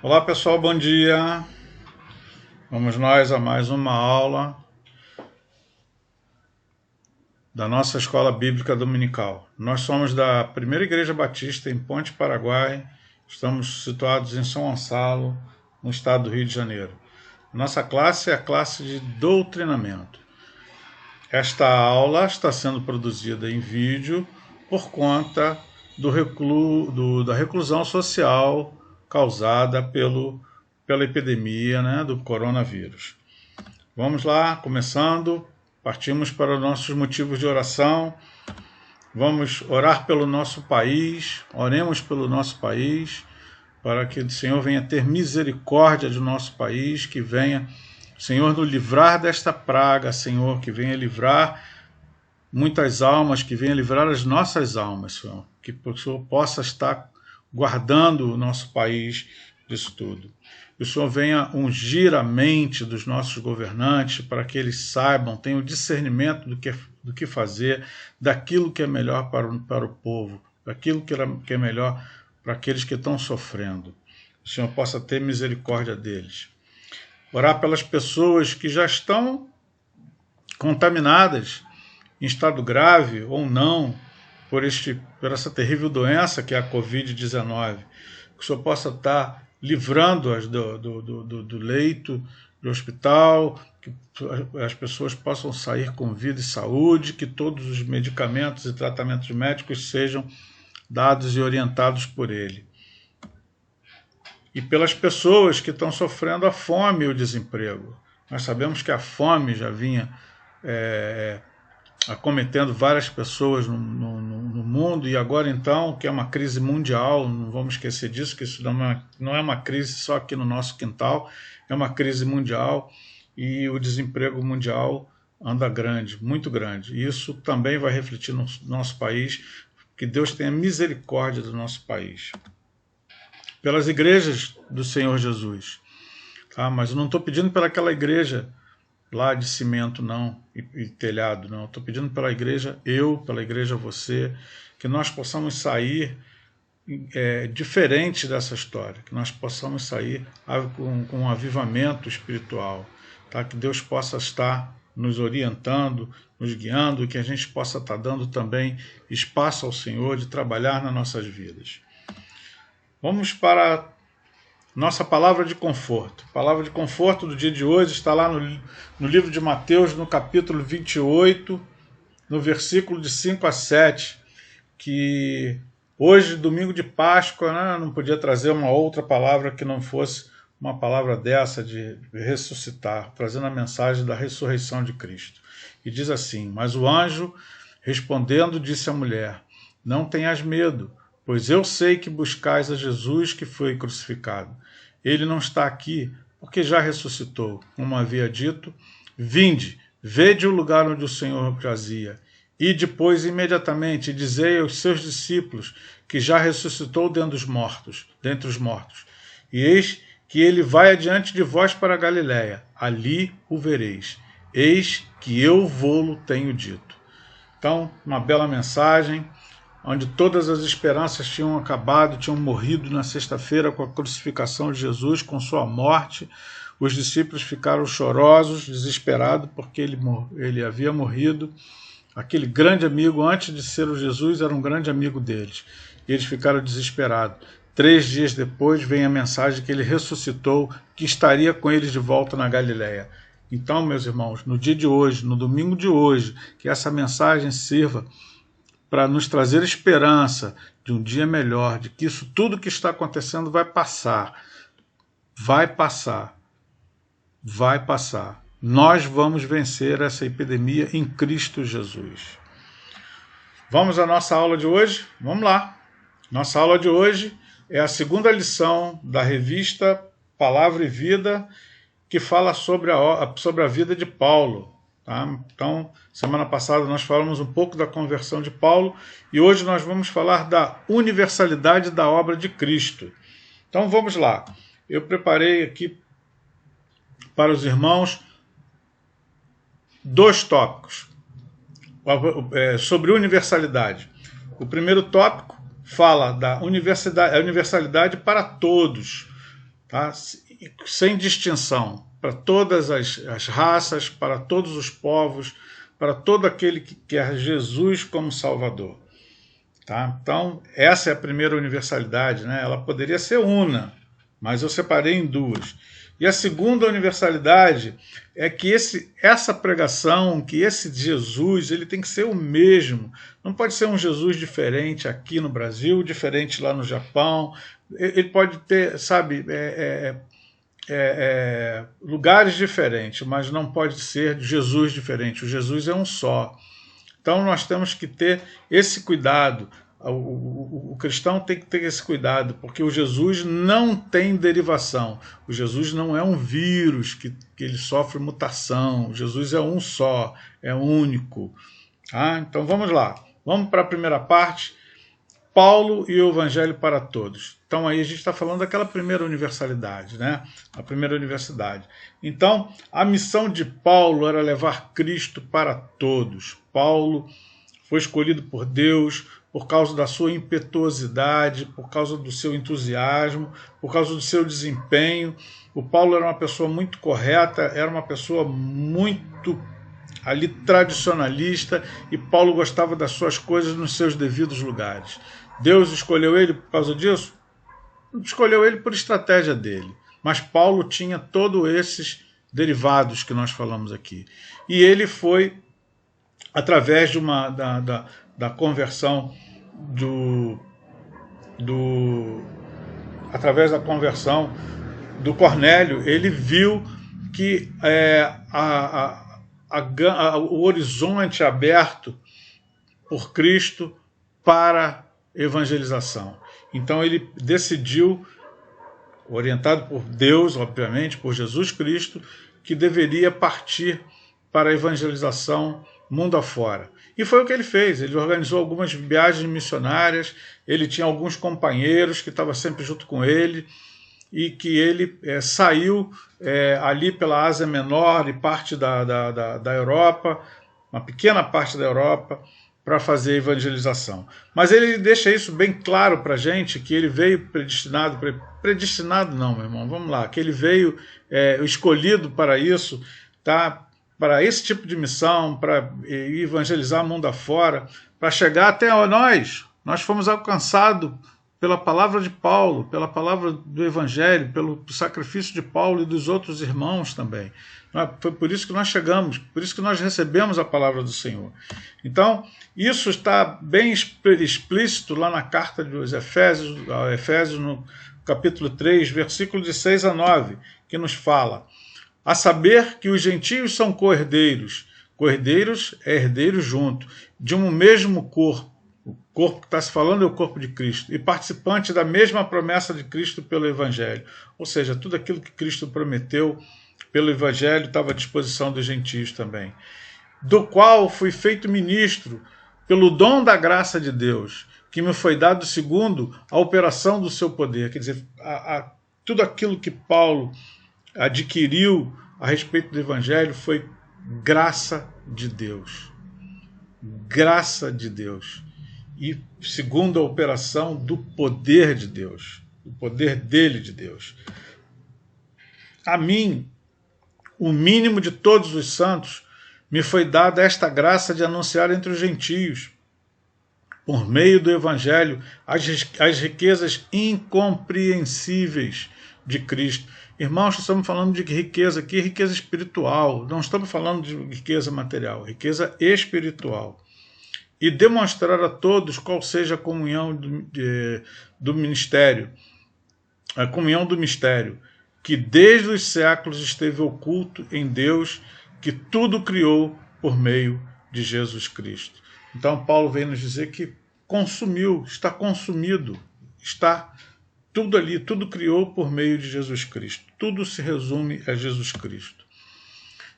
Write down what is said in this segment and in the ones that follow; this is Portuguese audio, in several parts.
Olá pessoal, bom dia. Vamos nós a mais uma aula da nossa Escola Bíblica Dominical. Nós somos da Primeira Igreja Batista em Ponte Paraguai, estamos situados em São Gonçalo, no estado do Rio de Janeiro. Nossa classe é a classe de doutrinamento. Esta aula está sendo produzida em vídeo por conta da reclusão social causada pela epidemia, do coronavírus. Vamos lá, começando, partimos para os nossos motivos de oração. Vamos orar pelo nosso país, oremos pelo nosso país, para que o Senhor venha ter misericórdia do nosso país, que venha, Senhor, nos livrar desta praga, Senhor, que venha livrar muitas almas, que venha livrar as nossas almas, Senhor, que o Senhor possa estar guardando o nosso país disso tudo. Que o Senhor venha ungir a mente dos nossos governantes para que eles saibam, tenham o discernimento do que fazer, daquilo que é melhor para o povo, daquilo que é melhor para aqueles que estão sofrendo. Que o Senhor possa ter misericórdia deles. Orar pelas pessoas que já estão contaminadas, em estado grave ou não, por essa terrível doença que é a Covid-19. Que o Senhor possa estar livrando-as do leito, do hospital, que as pessoas possam sair com vida e saúde, que todos os medicamentos e tratamentos médicos sejam dados e orientados por Ele. E pelas pessoas que estão sofrendo a fome e o desemprego. Nós sabemos que a fome já vinha acometendo várias pessoas no mundo, e agora então, que é uma crise mundial, não vamos esquecer disso, que isso não é uma crise só aqui no nosso quintal, é uma crise mundial, e o desemprego mundial anda grande, muito grande. E isso também vai refletir no nosso país, que Deus tenha misericórdia do nosso país. Pelas igrejas do Senhor Jesus, tá? Mas eu não estou pedindo pelaquela igreja lá de cimento não, e telhado não, estou pedindo pela igreja, pela igreja você, que nós possamos sair diferente dessa história, que nós possamos sair com um avivamento espiritual, tá? Que Deus possa estar nos orientando, nos guiando, e que a gente possa estar dando também espaço ao Senhor de trabalhar nas nossas vidas. Vamos para nossa palavra de conforto. A palavra de conforto do dia de hoje está lá no livro de Mateus, no capítulo 28, no versículo de 5 a 7, que hoje, domingo de Páscoa, não podia trazer uma outra palavra que não fosse uma palavra dessa de ressuscitar, trazendo a mensagem da ressurreição de Cristo. E diz assim: mas o anjo, respondendo, disse à mulher: não tenhas medo, pois eu sei que buscais a Jesus que foi crucificado. Ele não está aqui, porque já ressuscitou. Como havia dito, vinde, vede o lugar onde o Senhor jazia. E depois, imediatamente, dizei aos seus discípulos que já ressuscitou dentre os mortos. E eis que ele vai adiante de vós para a Galiléia. Ali o vereis. Eis que eu vô-lo tenho dito. Então, uma bela mensagem, onde todas as esperanças tinham acabado, tinham morrido na sexta-feira com a crucificação de Jesus, com sua morte. Os discípulos ficaram chorosos, desesperados, porque ele havia morrido. Aquele grande amigo, antes de ser o Jesus, era um grande amigo deles. E eles ficaram desesperados. 3 dias depois vem a mensagem que ele ressuscitou, que estaria com eles de volta na Galiléia. Então, meus irmãos, no dia de hoje, no domingo de hoje, que essa mensagem sirva para nos trazer esperança de um dia melhor, de que isso tudo que está acontecendo vai passar. Vai passar. Vai passar. Nós vamos vencer essa epidemia em Cristo Jesus. Vamos à nossa aula de hoje? Vamos lá. Nossa aula de hoje é a segunda lição da revista Palavra e Vida, que fala sobre a vida de Paulo. Tá? Então, semana passada nós falamos um pouco da conversão de Paulo, e hoje nós vamos falar da universalidade da obra de Cristo. Então vamos lá. Eu preparei aqui para os irmãos 2 tópicos sobre universalidade. O primeiro tópico fala da universalidade para todos. tá? Sem distinção, para todas as raças, para todos os povos, para todo aquele que quer Jesus como Salvador. Tá? Então, essa é a primeira universalidade, né? Ela poderia ser una, mas eu separei em duas. E a segunda universalidade é que essa pregação, que esse Jesus, ele tem que ser o mesmo. Não pode ser um Jesus diferente aqui no Brasil, diferente lá no Japão. Ele pode ter, sabe, lugares diferentes, mas não pode ser Jesus diferente. O Jesus é um só. Então nós temos que ter esse cuidado. O cristão tem que ter esse cuidado, porque o Jesus não tem derivação. O Jesus não é um vírus que ele sofre mutação. O Jesus é um só, é único. Então vamos lá. Vamos para a primeira parte. Paulo e o Evangelho para todos. Então aí a gente está falando daquela primeira universalidade, né? A primeira universidade. Então a missão de Paulo era levar Cristo para todos. Paulo foi escolhido por Deus por causa da sua impetuosidade, por causa do seu entusiasmo, por causa do seu desempenho. O Paulo era uma pessoa muito correta, era uma pessoa muito ali tradicionalista, e Paulo gostava das suas coisas nos seus devidos lugares. Deus escolheu ele por causa disso? Escolheu ele por estratégia dele. Mas Paulo tinha todos esses derivados que nós falamos aqui. E ele foi, através de da conversão através da conversão do Cornélio, ele viu que o horizonte aberto por Cristo para evangelização. Então ele decidiu, orientado por Deus, obviamente, por Jesus Cristo, que deveria partir para a evangelização mundo afora. E foi o que ele fez. Ele organizou algumas viagens missionárias, ele tinha alguns companheiros que estavam sempre junto com ele, e que ele saiu ali pela Ásia Menor e parte da Europa, uma pequena parte da Europa, para fazer evangelização. Mas ele deixa isso bem claro para a gente, que ele veio predestinado não, meu irmão, vamos lá, que ele veio escolhido para isso, tá? Para esse tipo de missão, para evangelizar mundo afora, para chegar até nós. Nós fomos alcançados pela palavra de Paulo, pela palavra do Evangelho, pelo sacrifício de Paulo e dos outros irmãos também. Foi por isso que nós chegamos, por isso que nós recebemos a palavra do Senhor. Então, isso está bem explícito lá na carta dos Efésios, no capítulo 3, versículo de 6 a 9, que nos fala: a saber que os gentios são co-herdeiros, co-herdeiros é herdeiros junto, de um mesmo corpo. O corpo que está se falando é o corpo de Cristo, e participante da mesma promessa de Cristo pelo Evangelho. Ou seja, tudo aquilo que Cristo prometeu pelo Evangelho estava à disposição dos gentios também. Do qual fui feito ministro pelo dom da graça de Deus, que me foi dado segundo a operação do seu poder. Quer dizer, tudo aquilo que Paulo adquiriu a respeito do Evangelho foi graça de Deus. Graça de Deus. E segundo a operação do poder de Deus, do poder dele, de Deus. A mim, o mínimo de todos os santos, me foi dada esta graça de anunciar entre os gentios, por meio do Evangelho, as riquezas incompreensíveis de Cristo. Irmãos, estamos falando de riqueza aqui, riqueza espiritual, não estamos falando de riqueza material, riqueza espiritual. E demonstrar a todos qual seja a comunhão do ministério, a comunhão do mistério, que desde os séculos esteve oculto em Deus, que tudo criou por meio de Jesus Cristo. Então Paulo vem nos dizer que consumiu, está consumido, está tudo ali, tudo criou por meio de Jesus Cristo. Tudo se resume a Jesus Cristo.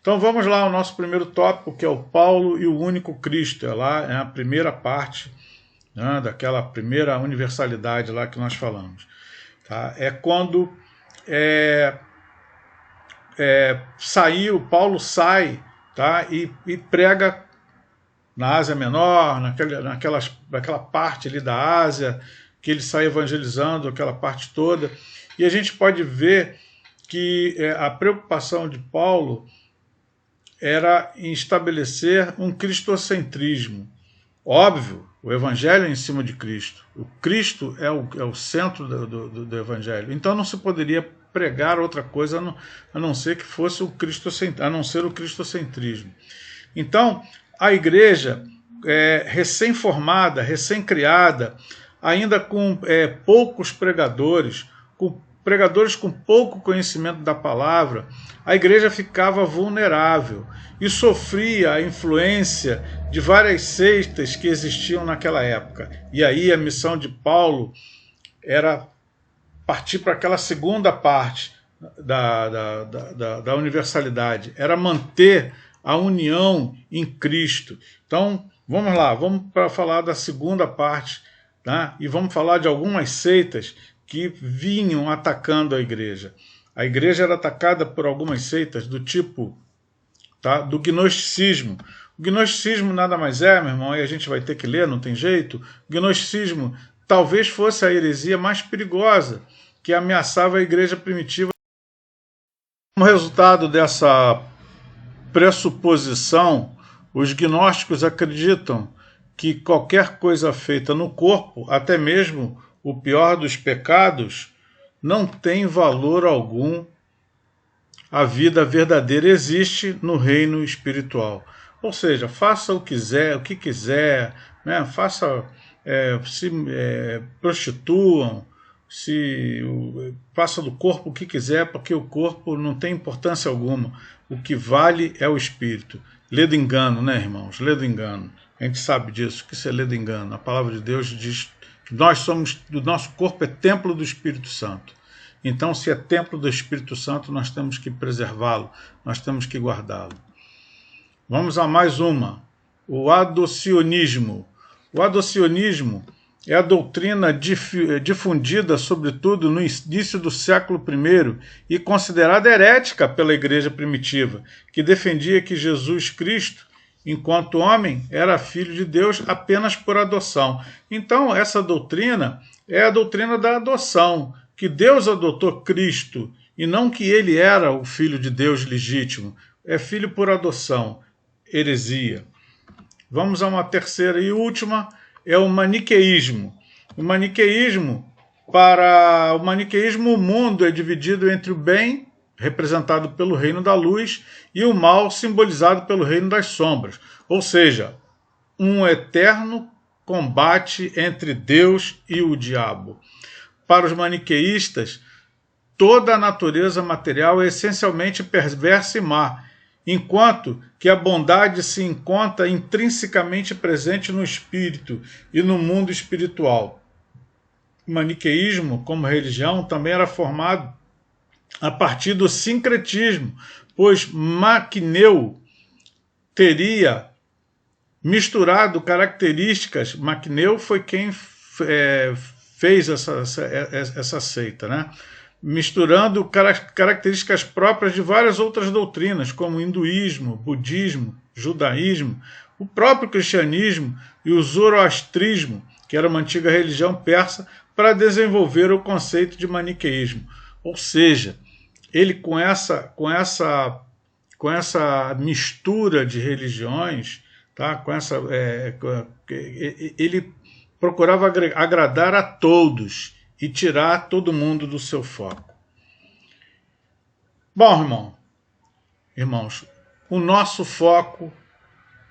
Então vamos lá ao nosso primeiro tópico, que é o Paulo e o único Cristo. É a primeira parte, né, daquela primeira universalidade lá que nós falamos. Tá? É quando Paulo sai, tá, e prega na Ásia Menor, naquela parte ali da Ásia, que ele sai evangelizando, aquela parte toda, e a gente pode ver que a preocupação de Paulo era em estabelecer um cristocentrismo. Óbvio, o evangelho é em cima de Cristo. O Cristo é o centro do evangelho. Então não se poderia pregar outra coisa a não ser que fosse a não ser o cristocentrismo. Então, a igreja recém-formada, recém-criada, ainda com poucos pregadores, com pouco conhecimento da palavra, a igreja ficava vulnerável e sofria a influência de várias seitas que existiam naquela época. E aí a missão de Paulo era partir para aquela segunda parte da universalidade, era manter a união em Cristo. Então, vamos lá, vamos para falar da segunda parte, tá? E vamos falar de algumas seitas que vinham atacando a igreja. A igreja era atacada por algumas seitas do tipo, tá, do gnosticismo. O gnosticismo nada mais é, meu irmão, aí a gente vai ter que ler, não tem jeito. O gnosticismo talvez fosse a heresia mais perigosa que ameaçava a igreja primitiva. Como resultado dessa pressuposição, os gnósticos acreditam que qualquer coisa feita no corpo, até mesmo o pior dos pecados, não tem valor algum. A vida verdadeira existe no reino espiritual. Ou seja, faça o que quiser, né? Se prostituam, faça do corpo o que quiser, porque o corpo não tem importância alguma. O que vale é o espírito. Lê do engano, né, irmãos? Lê do engano. A gente sabe disso, que isso é lê do engano. A palavra de Deus diz que o nosso corpo é templo do Espírito Santo. Então, se é templo do Espírito Santo, nós temos que preservá-lo, nós temos que guardá-lo. Vamos a mais uma, o adocionismo. O adocionismo é a doutrina difundida, sobretudo, no início do século I e considerada herética pela igreja primitiva, que defendia que Jesus Cristo, enquanto homem, era filho de Deus apenas por adoção. Então, essa doutrina é a doutrina da adoção, que Deus adotou Cristo, e não que ele era o filho de Deus legítimo. É filho por adoção. Heresia. Vamos a uma terceira e última, é o maniqueísmo. Para o maniqueísmo, o mundo é dividido entre o bem, representado pelo reino da luz, e o mal, simbolizado pelo reino das sombras. Ou seja, um eterno combate entre Deus e o diabo. Para os maniqueístas, toda a natureza material é essencialmente perversa e má, enquanto que a bondade se encontra intrinsecamente presente no espírito e no mundo espiritual. O maniqueísmo, como religião, também era formado a partir do sincretismo, pois Maquineu teria misturado características. Maquineu foi quem fez essa seita, né? Misturando características próprias de várias outras doutrinas, como hinduísmo, budismo, judaísmo, o próprio cristianismo e o zoroastrismo, que era uma antiga religião persa, para desenvolver o conceito de maniqueísmo. Ou seja, ele com essa mistura de religiões, tá? Ele procurava agradar a todos e tirar todo mundo do seu foco. Bom, irmãos, o nosso foco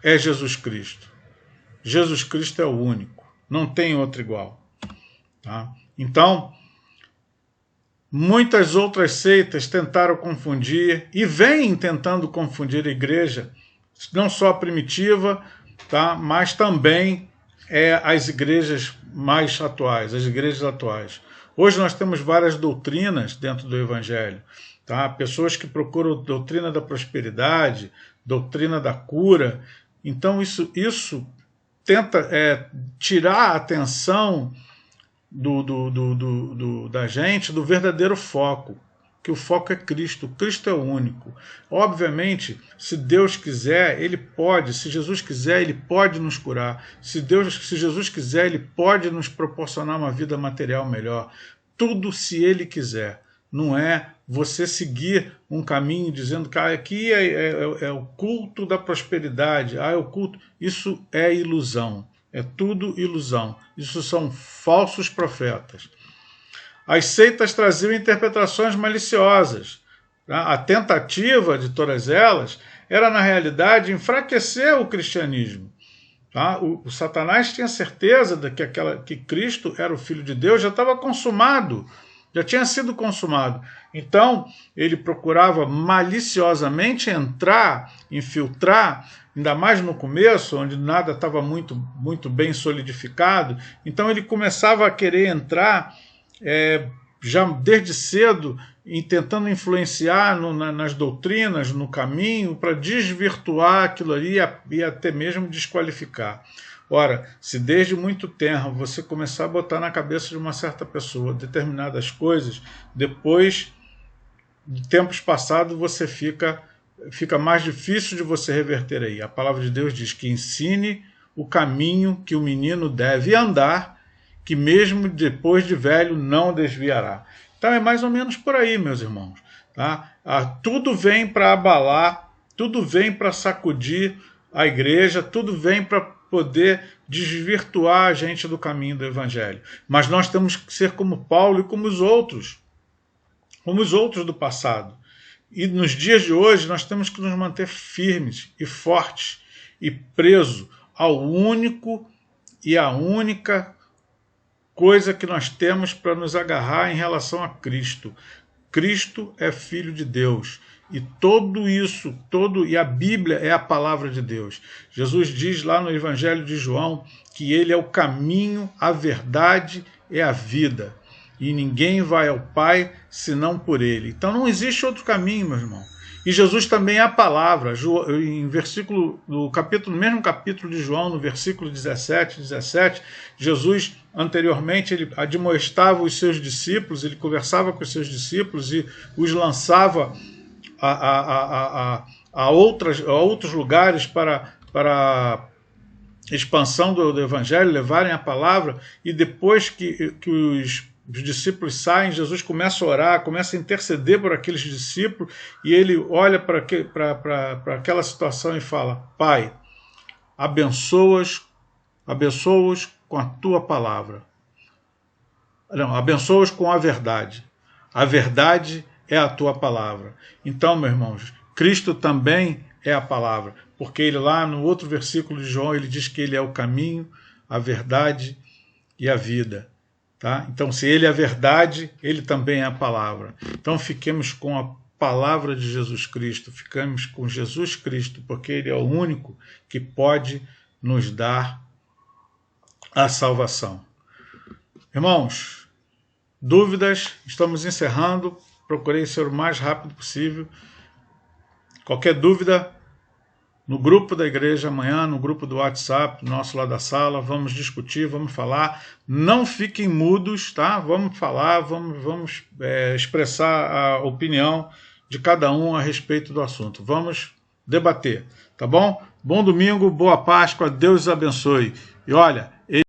é Jesus Cristo. Jesus Cristo é o único, não tem outro igual. Tá? Então, muitas outras seitas tentaram confundir e vêm tentando confundir a igreja, não só a primitiva, tá? Mas também as igrejas mais atuais, as igrejas atuais. Hoje nós temos várias doutrinas dentro do Evangelho, tá? Pessoas que procuram doutrina da prosperidade, doutrina da cura. Então isso tenta tirar a atenção da gente do verdadeiro foco, que o foco é Cristo. Cristo é o único. Obviamente, se Deus quiser, Ele pode. Se Jesus quiser, Ele pode nos curar. Se Jesus quiser, Ele pode nos proporcionar uma vida material melhor. Tudo se Ele quiser. Não é você seguir um caminho dizendo que aqui é o culto da prosperidade. É o culto. Isso é ilusão. É tudo ilusão. Isso são falsos profetas. As seitas traziam interpretações maliciosas. A tentativa de todas elas era, na realidade, enfraquecer o cristianismo. O Satanás tinha certeza de que Cristo era o Filho de Deus, já estava consumado, já tinha sido consumado. Então, ele procurava maliciosamente entrar, infiltrar, ainda mais no começo, onde nada estava muito bem solidificado. Então, ele começava a querer entrar já desde cedo, tentando influenciar nas doutrinas, no caminho, para desvirtuar aquilo ali e até mesmo desqualificar. Ora, se desde muito tempo você começar a botar na cabeça de uma certa pessoa determinadas coisas, depois de tempos passados você fica mais difícil de você reverter aí. A palavra de Deus diz que ensine o caminho que o menino deve andar, que mesmo depois de velho não desviará. Então é mais ou menos por aí, meus irmãos. Tá? Tudo vem para abalar, tudo vem para sacudir a igreja, tudo vem para poder desvirtuar a gente do caminho do Evangelho. Mas nós temos que ser como Paulo e como os outros do passado. E nos dias de hoje nós temos que nos manter firmes e fortes e presos ao único e à única coisa que nós temos para nos agarrar em relação a Cristo. Cristo é Filho de Deus. E tudo isso, e a Bíblia é a palavra de Deus. Jesus diz lá no Evangelho de João que ele é o caminho, a verdade e a vida. E ninguém vai ao Pai senão por ele. Então não existe outro caminho, meu irmão. E Jesus também é a palavra. No mesmo capítulo de João, no versículo 17, Jesus, anteriormente, ele admoestava os seus discípulos, ele conversava com os seus discípulos e os lançava a outros lugares para expansão do Evangelho, levarem a palavra, e depois que os discípulos saem, Jesus começa a orar, começa a interceder por aqueles discípulos, e ele olha para aquela situação e fala: Pai, abençoa-os com a tua palavra. Não, abençoa-os com a verdade. A verdade é a tua palavra. Então, meus irmãos, Cristo também é a palavra, porque ele lá no outro versículo de João, ele diz que ele é o caminho, a verdade e a vida. Tá? Então, se ele é a verdade, ele também é a palavra. Então, fiquemos com a palavra de Jesus Cristo, ficamos com Jesus Cristo, porque ele é o único que pode nos dar a salvação. Irmãos, dúvidas? Estamos encerrando. Procurei ser o mais rápido possível. Qualquer dúvida, no grupo da igreja amanhã, no grupo do WhatsApp, nosso lá da sala, vamos discutir, vamos falar. Não fiquem mudos, tá? Vamos falar, vamos expressar a opinião de cada um a respeito do assunto. Vamos debater, tá bom? Bom domingo, boa Páscoa, Deus os abençoe. E olha,